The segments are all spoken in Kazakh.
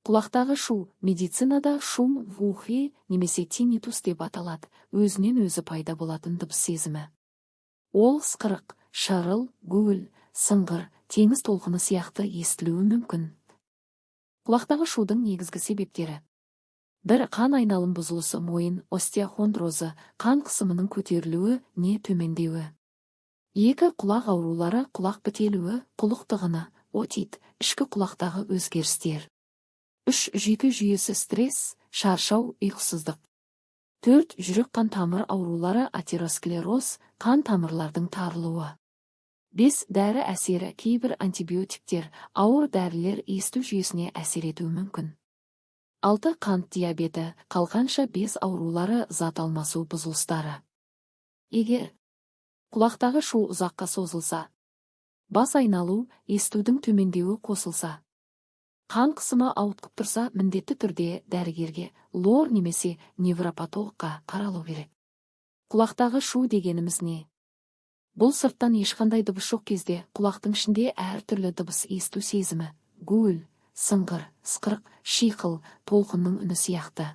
Құлақтағы шу медицинада шум в ухе немесе тинитус деп аталады, өзінен өзі пайда болатын дыбыс сезімі. Ол ысқырық, шарыл, гуіл, сыңғыр, теңіз толқыны сияқты естілуі мүмкін. Құлақтағы шудың негізгі себептері: 1. Қан айналым бұзылысы, мойын остеохондрозы, қан қысымының көтерілуі не төмендеуі. 2. Құлақ аурулары, құлақ бітелуі, құлық тығыны, отит, ішкі құлақтағы өзгерістер. 3. Жүйке жүйесі, стресс, шаршау, ұйқысыздық. 4. Жүрек қан тамыр аурулары, атеросклероз, қан тамырлардың тарылуы. 5. Дәрі әсері, кейбір антибиотиктер, ауыр дәрілер есту жүйесіне әсер етуі мүмкін. 6. Қант диабеті, қалқанша без аурулары, зат алмасу бұзылыстары. Егер құлақтағы шу ұзаққа созылса, бас айналу, естудің төмендеуі қосылса, қан қысымы ауытқып тұрса, міндетті түрде дәрігерге, лор немесе невропатологқа қаралу керек. Құлақтағы шу дегеніміз не? Бұл сырттан ешқандай дыбыс жоқ кезде құлақтың ішінде әр түрлі дыбыс есту сезімі, гуіл, сыңғыр, сықырық, шиқыл, толқынның үні сияқты.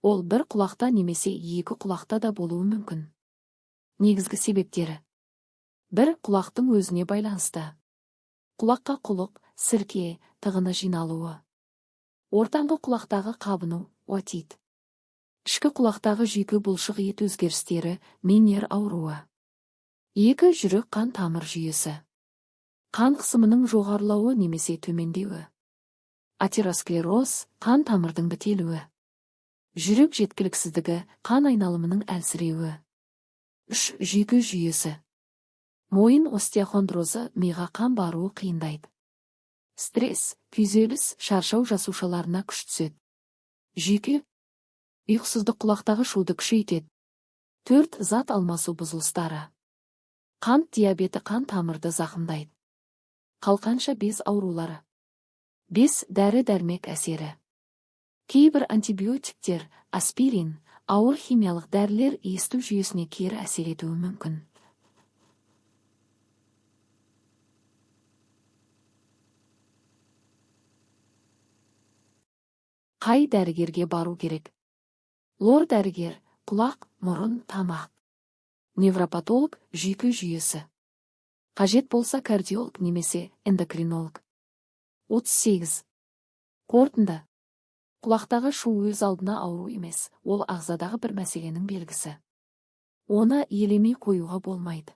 Ол бір құлақта немесе екі құлақта да болуы мүмкін. Негізгі себептері: 1. Құлақтың өзіне байланысты. Құлаққа құлық, сірке, тығыны жиналуы. Ортаңғы құлақтағы қабыну, отит. Ішкі құлақтағы жүйке бұлшық ет өзгерістері, меньер ауруы. 2. Жүрек қан тамыр жүйесі. Қан қысымының жоғарылауы немесе төмендеуі. Атеросклероз, қан тамырдың бітелуі. Жүрек жеткіліксіздігі, қан айналымының әлсіреуі. 3. Жүйке жүйесі. Мойын остеохондрозы, миға қан баруы қиындайды. Стресс, күйзеліс, шаршау жасушаларына күш түседі. Жүйке ұйқысыздық құлақтағы шуды күшейтеді. 4. Зат алмасу бұзылыстары. Қант диабеті қан тамырды зақымдайды. Қалқанша без аурулары. 5. Дәрі-дәрмек әсері. Кейбір антибиотиктер, аспирин, ауыр химиялық дәрілер есту жүйесіне кері әсер етуі мүмкін. Қай дәрігерге бару керек? Лор дәрігер, құлақ, мұрын, тамақ. Невропатолог, жүйке жүйесі. Қажет болса кардиолог немесе эндокринолог. 38. Қорытынды. Құлақтағы шу өз алдына ауру емес, ол ағзадағы бір мәселенің белгісі. Оны елемей қоюға болмайды.